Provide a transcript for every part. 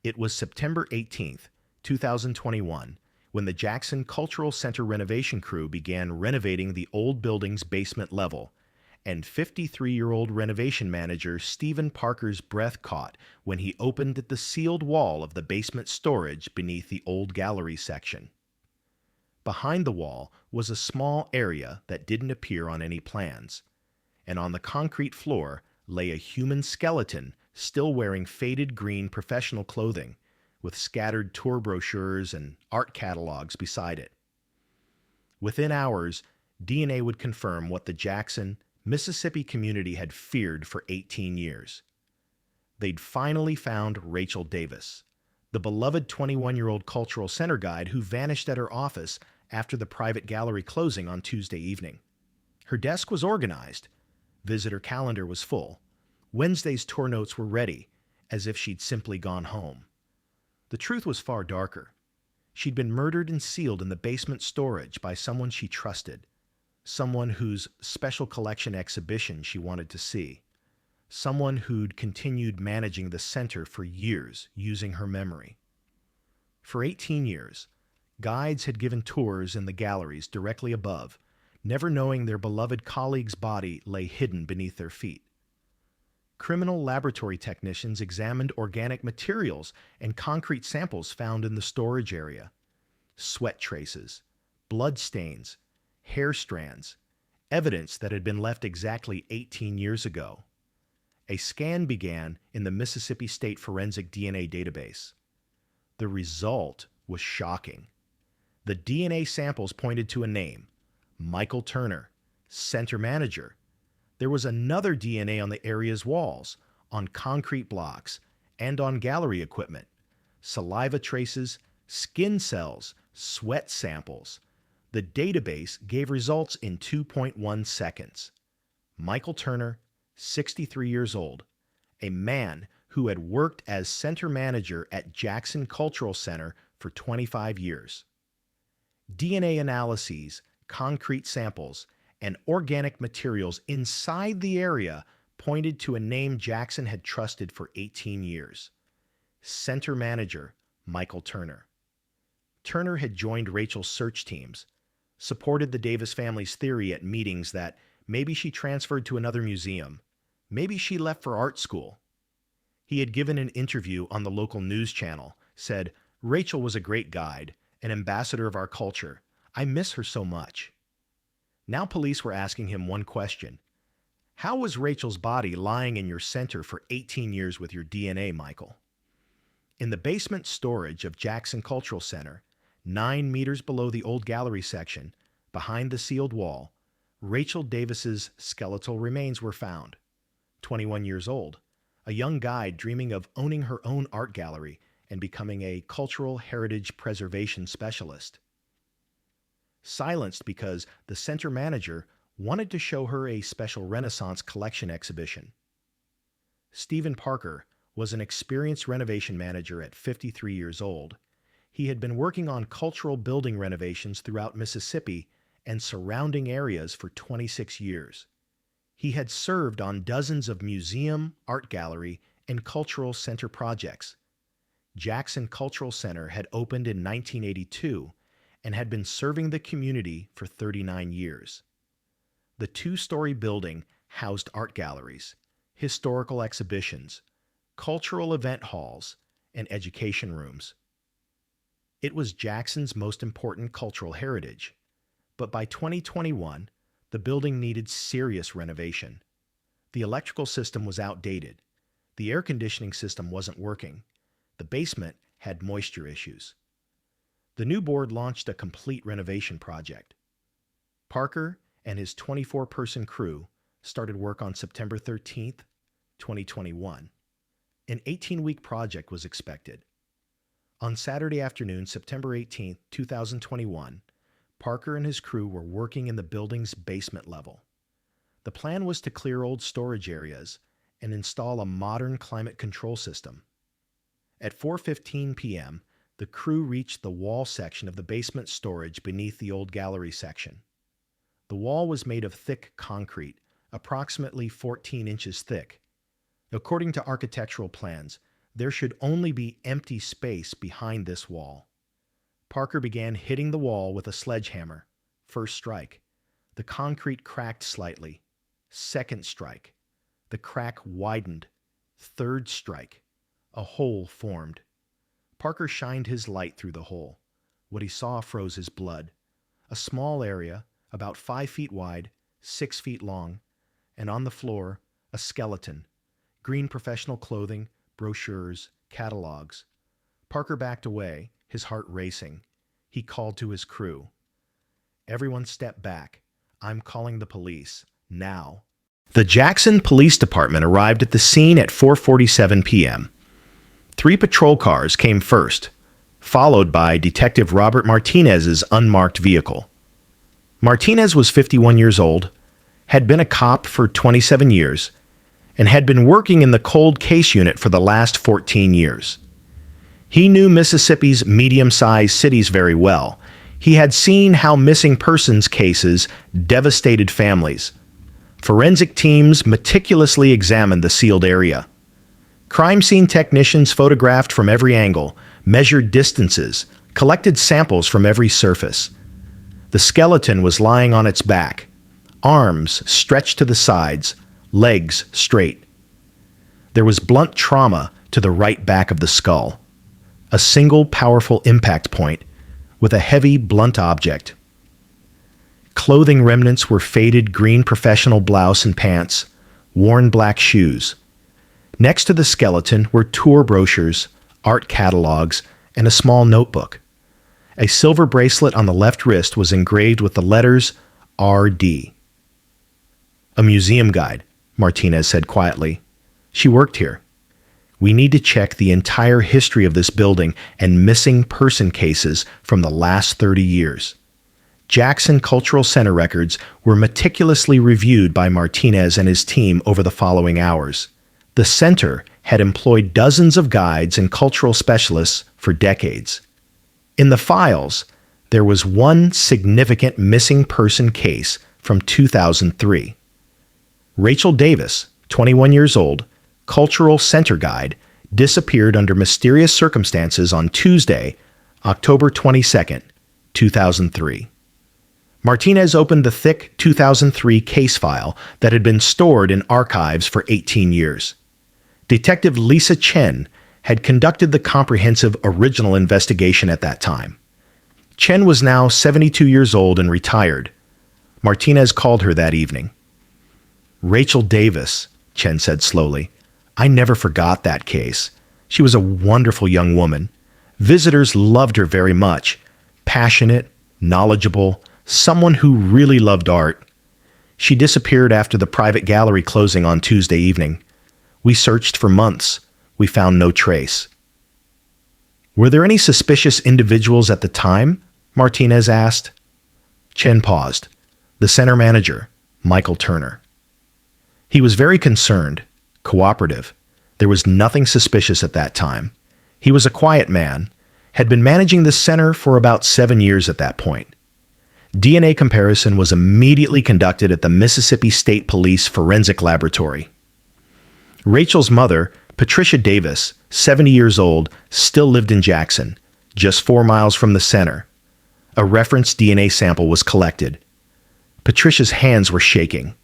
It was September 18th, 2021, when the Jackson Cultural Center renovation crew began renovating the old building's basement level, and 53-year-old renovation manager Stephen Parker's breath caught when he opened the sealed wall of the basement storage beneath the old gallery section. Behind the wall was a small area that didn't appear on any plans, and on the concrete floor lay a human skeleton still wearing faded green professional clothing, with scattered tour brochures and art catalogs beside it. Within hours, DNA would confirm what the Jackson, Mississippi community had feared for 18 years. They'd finally found Rachel Davis, the beloved 21-year-old cultural center guide who vanished at her office after the private gallery closing on Tuesday evening. Her desk was organized. Visitor calendar was full. Wednesday's tour notes were ready, as if she'd simply gone home. The truth was far darker. She'd been murdered and sealed in the basement storage by someone she trusted, someone whose special collection exhibition she wanted to see, someone who'd continued managing the center for years using her memory. For 18 years, guides had given tours in the galleries directly above, never knowing their beloved colleague's body lay hidden beneath their feet. Criminal laboratory technicians examined organic materials and concrete samples found in the storage area. Sweat traces, blood stains, hair strands, evidence that had been left exactly 18 years ago. A scan began in the Mississippi State Forensic DNA Database. The result was shocking. The DNA samples pointed to a name, Michael Turner, center manager. There was another DNA on the area's walls, on concrete blocks, and on gallery equipment. Saliva traces, skin cells, sweat samples. The database gave results in 2.1 seconds. Michael Turner, 63 years old, a man who had worked as center manager at Jackson Cultural Center for 25 years. DNA analyses, concrete samples, and organic materials inside the area pointed to a name Jackson had trusted for 18 years. Center manager Michael Turner. Turner had joined Rachel's search teams, supported the Davis family's theory at meetings that maybe she transferred to another museum, maybe she left for art school. He had given an interview on the local news channel, said, "Rachel was a great guide, an ambassador of our culture. I miss her so much." Now police were asking him one question. How was Rachel's body lying in your center for 18 years with your DNA, Michael? In the basement storage of Jackson Cultural Center, 9 meters below the old gallery section, behind the sealed wall, Rachel Davis's skeletal remains were found. 21 years old, a young guide dreaming of owning her own art gallery and becoming a cultural heritage preservation specialist. Silenced because the center manager wanted to show her a special Renaissance collection exhibition. Stephen Parker was an experienced renovation manager at 53 years old. He had been working on cultural building renovations throughout Mississippi and surrounding areas for 26 years. He had served on dozens of museum, art gallery, and cultural center projects. Jackson Cultural Center had opened in 1982 and had been serving the community for 39 years. The 2-story building housed art galleries, historical exhibitions, cultural event halls, and education rooms. It was Jackson's most important cultural heritage, but by 2021, the building needed serious renovation. The electrical system was outdated. The air conditioning system wasn't working. The basement had moisture issues. The new board launched a complete renovation project. Parker and his 24-person crew started work on September 13th, 2021. An 18-week project was expected. On Saturday afternoon, September 18th, 2021, Parker and his crew were working in the building's basement level. The plan was to clear old storage areas and install a modern climate control system. At 4:15 p.m., the crew reached the wall section of the basement storage beneath the old gallery section. The wall was made of thick concrete, approximately 14 inches thick. According to architectural plans, There should only be empty space behind this wall. Parker began hitting the wall with a sledgehammer. First strike. The concrete cracked slightly. Second strike. The crack widened. Third strike. A hole formed. Parker shined his light through the hole. What he saw froze his blood. A small area, about 5 feet wide, 6 feet long, and on the floor, a skeleton. Green professional clothing, brochures, catalogs. Parker backed away, his heart racing. He called to his crew. Everyone step back. I'm calling the police. Now. The Jackson Police Department arrived at the scene at 4:47 p.m. 3 patrol cars came first, followed by Detective Robert Martinez's unmarked vehicle. Martinez was 51 years old, had been a cop for 27 years, and had been working in the cold case unit for the last 14 years. He knew Mississippi's medium-sized cities very well. He had seen how missing persons cases devastated families. Forensic teams meticulously examined the sealed area. Crime scene technicians photographed from every angle, measured distances, collected samples from every surface. The skeleton was lying on its back, arms stretched to the sides, legs straight. There was blunt trauma to the right back of the skull, a single powerful impact point with a heavy, blunt object. Clothing remnants were faded green professional blouse and pants, worn black shoes. Next to the skeleton were tour brochures, art catalogs, and a small notebook. A silver bracelet on the left wrist was engraved with the letters R.D. A museum guide, Martinez said quietly. She worked here. We need to check the entire history of this building and missing person cases from the last 30 years. Jackson Cultural Center records were meticulously reviewed by Martinez and his team over the following hours. The center had employed dozens of guides and cultural specialists for decades. In the files, there was one significant missing person case from 2003. Rachel Davis, 21 years old, cultural center guide, disappeared under mysterious circumstances on Tuesday, October 22, 2003. Martinez opened the thick 2003 case file that had been stored in archives for 18 years. Detective Lisa Chen had conducted the comprehensive original investigation at that time. Chen was now 72 years old and retired. Martinez called her that evening. Rachel Davis, Chen said slowly. I never forgot that case. She was a wonderful young woman. Visitors loved her very much. Passionate, knowledgeable, someone who really loved art. She disappeared after the private gallery closing on Tuesday evening. We searched for months. We found no trace. Were there any suspicious individuals at the time? Martinez asked. Chen paused. The center manager, Michael Turner. He was very concerned, cooperative. There was nothing suspicious at that time. He was a quiet man, had been managing the center for about 7 years at that point. DNA comparison was immediately conducted at the Mississippi State Police Forensic Laboratory. Rachel's mother, Patricia Davis, 70 years old, still lived in Jackson, just 4 miles from the center. A reference DNA sample was collected. Patricia's hands were shaking.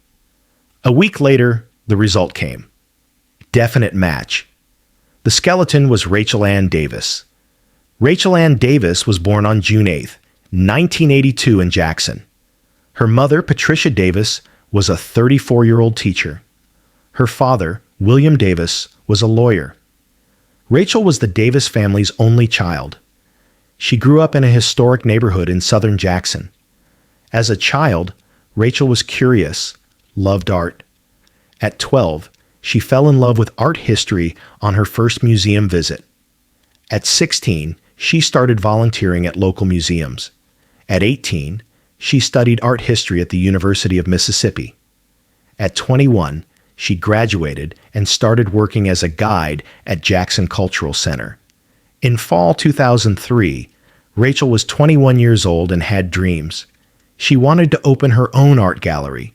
A week later, the result came. Definite match. The skeleton was Rachel Ann Davis. Rachel Ann Davis was born on June 8, 1982 in Jackson. Her mother, Patricia Davis, was a 34-year-old teacher. Her father, William Davis, was a lawyer. Rachel was the Davis family's only child. She grew up in a historic neighborhood in southern Jackson. As a child, Rachel was curious, loved art. At 12, she fell in love with art history on her first museum visit. At 16, she started volunteering at local museums. At 18, she studied art history at the University of Mississippi. At 21, she graduated and started working as a guide at Jackson Cultural Center. In fall 2003, Rachel was 21 years old and had dreams. She wanted to open her own art gallery.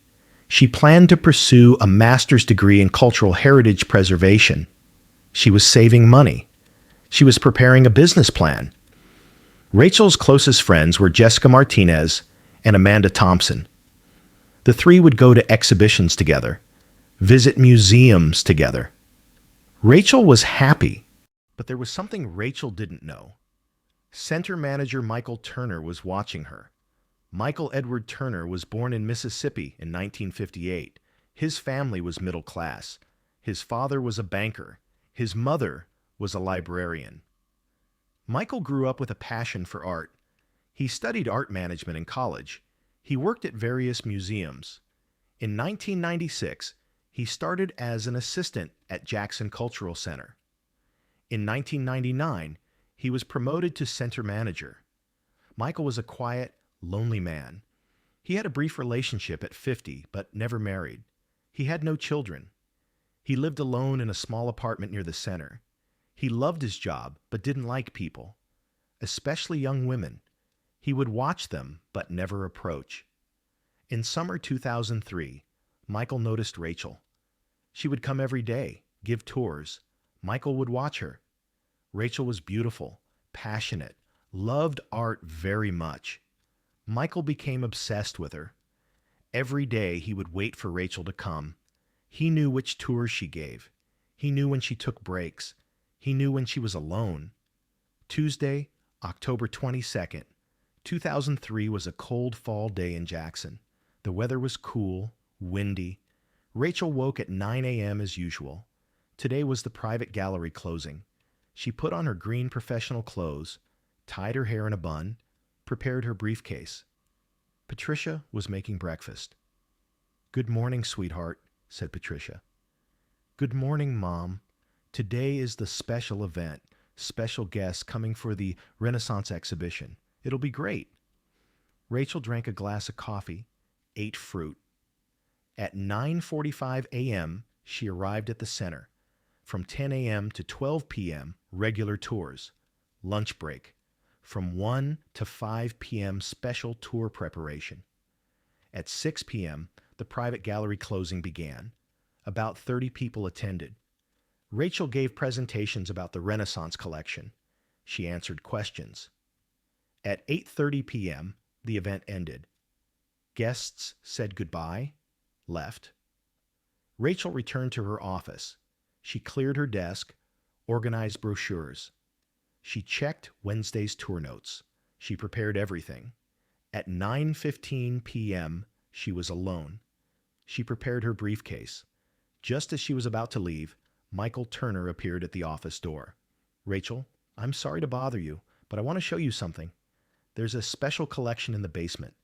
She planned to pursue a master's degree in cultural heritage preservation. She was saving money. She was preparing a business plan. Rachel's closest friends were Jessica Martinez and Amanda Thompson. The three would go to exhibitions together, visit museums together. Rachel was happy, but there was something Rachel didn't know. Center manager Michael Turner was watching her. Michael Edward Turner was born in Mississippi in 1958. His family was middle class. His father was a banker. His mother was a librarian. Michael grew up with a passion for art. He studied art management in college. He worked at various museums. In 1996, he started as an assistant at Jackson Cultural Center. In 1999, he was promoted to center manager. Michael was a quiet, lonely man. He had a brief relationship at 50, but never married. He had no children. He lived alone in a small apartment near the center. He loved his job, but didn't like people, especially young women. He would watch them, but never approach. In summer 2003, Michael noticed Rachel. She would come every day, give tours. Michael would watch her. Rachel was beautiful, passionate, loved art very much. Michael became obsessed with her. Every day he would wait for Rachel to come. He knew which tours she gave. He knew when she took breaks. He knew when she was alone. Tuesday, October 22nd, 2003 was a cold fall day in Jackson. The weather was cool, windy. Rachel woke at 9 a.m. as usual. Today was the private gallery closing. She put on her green professional clothes, tied her hair in a bun, prepared her briefcase. Patricia was making breakfast. "Good morning, sweetheart," said Patricia. "Good morning, Mom. Today is the special event. Special guests coming for the Renaissance exhibition. It'll be great." Rachel drank a glass of coffee, ate fruit. At 9:45 a.m., she arrived at the center. From 10 a.m. to 12 p.m., regular tours. Lunch break. From 1 to 5 p.m., special tour preparation. At 6 p.m., the private gallery closing began. About 30 people attended. Rachel gave presentations about the Renaissance collection. She answered questions. At 8:30 p.m., the event ended. Guests said goodbye, left. Rachel returned to her office. She cleared her desk, organized brochures. She checked Wednesday's tour notes. She prepared everything. At 9:15 p.m., she was alone. She prepared her briefcase. Just as she was about to leave, Michael Turner appeared at the office door. "Rachel, I'm sorry to bother you, but I want to show you something. There's a special collection in the basement.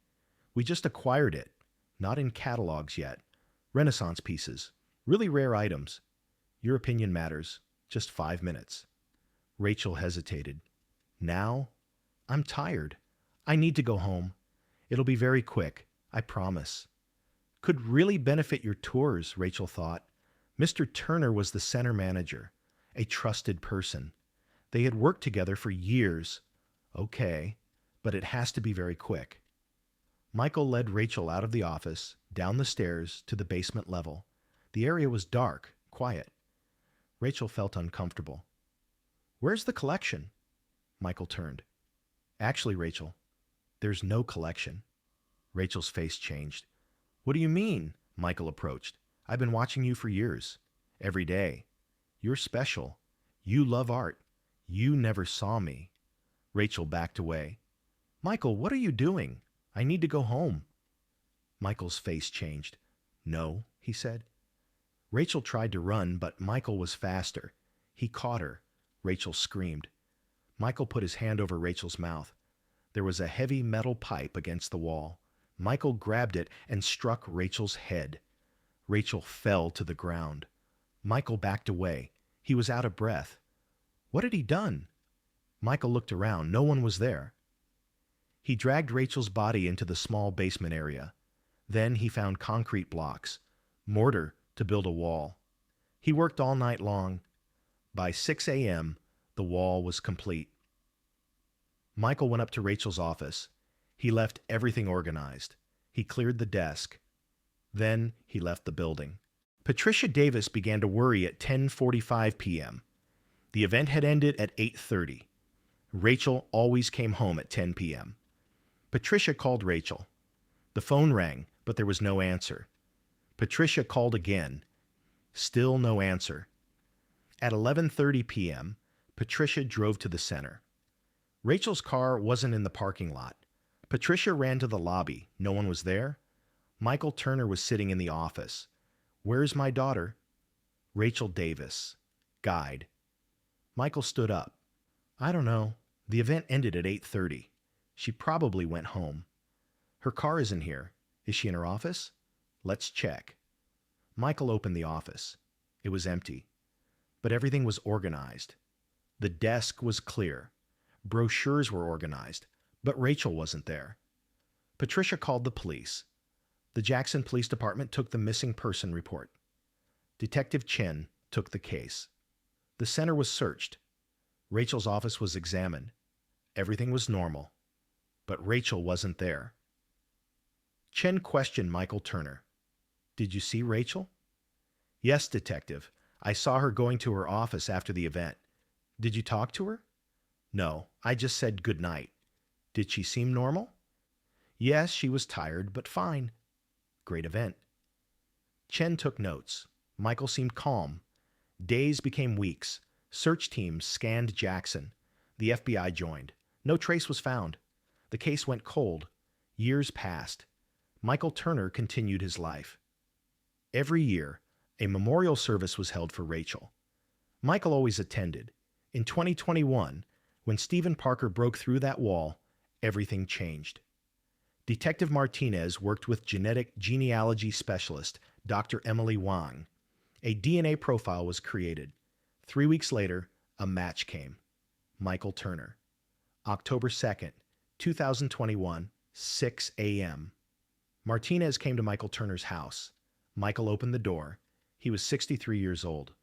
We just acquired it. Not in catalogs yet. Renaissance pieces. Really rare items. Your opinion matters. Just 5 minutes." Rachel hesitated. "Now? I'm tired. I need to go home. It'll be very quick, I promise." Could really benefit your tours, Rachel thought. Mr. Turner was the center manager, a trusted person. They had worked together for years. Okay, but it has to be very quick. Michael led Rachel out of the office, down the stairs to the basement level. The area was dark, quiet. Rachel felt uncomfortable. "Where's the collection?" Michael turned. "Actually, Rachel, there's no collection." Rachel's face changed. "What do you mean?" Michael approached. "I've been watching you for years. Every day. You're special. You love art. You never saw me." Rachel backed away. "Michael, what are you doing? I need to go home." Michael's face changed. "No," he said. Rachel tried to run, but Michael was faster. He caught her. Rachel screamed. Michael put his hand over Rachel's mouth. There was a heavy metal pipe against the wall. Michael grabbed it and struck Rachel's head. Rachel fell to the ground. Michael backed away. He was out of breath. What had he done? Michael looked around. No one was there. He dragged Rachel's body into the small basement area. Then he found concrete blocks, mortar to build a wall. He worked all night long. By 6 a.m., the wall was complete. Michael went up to Rachel's office. He left everything organized. He cleared the desk. Then he left the building. Patricia Davis began to worry at 10:45 p.m. The event had ended at 8:30. Rachel always came home at 10 p.m. Patricia called Rachel. The phone rang, but there was no answer. Patricia called again. Still no answer. At 11:30 p.m., Patricia drove to the center. Rachel's car wasn't in the parking lot. Patricia ran to the lobby. No one was there. Michael Turner was sitting in the office. "Where's my daughter?" "Rachel Davis. Guide." Michael stood up. "I don't know. The event ended at 8:30. She probably went home. Her car isn't here. Is she in her office? Let's check." Michael opened the office. It was empty, but everything was organized. The desk was clear. Brochures were organized, but Rachel wasn't there. Patricia called the police. The Jackson Police Department took the missing person report. Detective Chen took the case. The center was searched. Rachel's office was examined. Everything was normal, but Rachel wasn't there. Chen questioned Michael Turner. "Did you see Rachel?" "Yes, detective. I saw her going to her office after the event." "Did you talk to her?" "No, I just said good night." "Did she seem normal?" "Yes, she was tired, but fine." "Great event." Chen took notes. Michael seemed calm. Days became weeks. Search teams scanned Jackson. The FBI joined. No trace was found. The case went cold. Years passed. Michael Turner continued his life. Every year, a memorial service was held for Rachel. Michael always attended. In 2021, when Stephen Parker broke through that wall, everything changed. Detective Martinez worked with genetic genealogy specialist Dr. Emily Wang. A DNA profile was created. 3 weeks later, a match came. Michael Turner. October 2nd, 2021, 6 a.m. Martinez came to Michael Turner's house. Michael opened the door. He was 63 years old.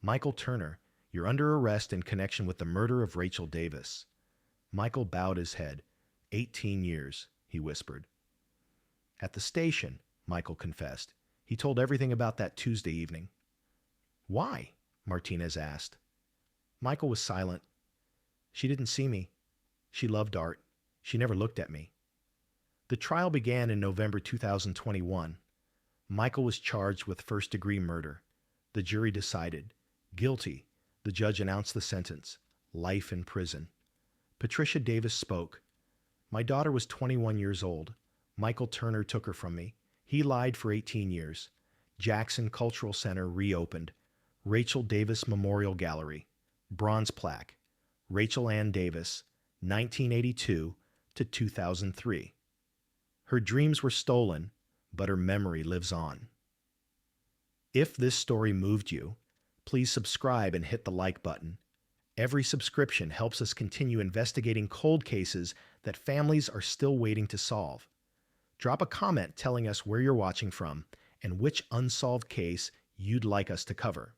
"Michael Turner, you're under arrest in connection with the murder of Rachel Davis." Michael bowed his head. 18 years, he whispered. At the station, Michael confessed. He told everything about that Tuesday evening. "Why?" Martinez asked. Michael was silent. "She didn't see me. She loved art. She never looked at me." The trial began in November 2021. Michael was charged with first-degree murder. The jury decided. Guilty. The judge announced the sentence. Life in prison. Patricia Davis spoke. "My daughter was 21 years old. Michael Turner took her from me. He lied for 18 years. Jackson Cultural Center reopened. Rachel Davis Memorial Gallery. Bronze plaque. Rachel Ann Davis, 1982 to 2003. Her dreams were stolen, but her memory lives on." If this story moved you, please subscribe and hit the like button. Every subscription helps us continue investigating cold cases that families are still waiting to solve. Drop a comment telling us where you're watching from and which unsolved case you'd like us to cover.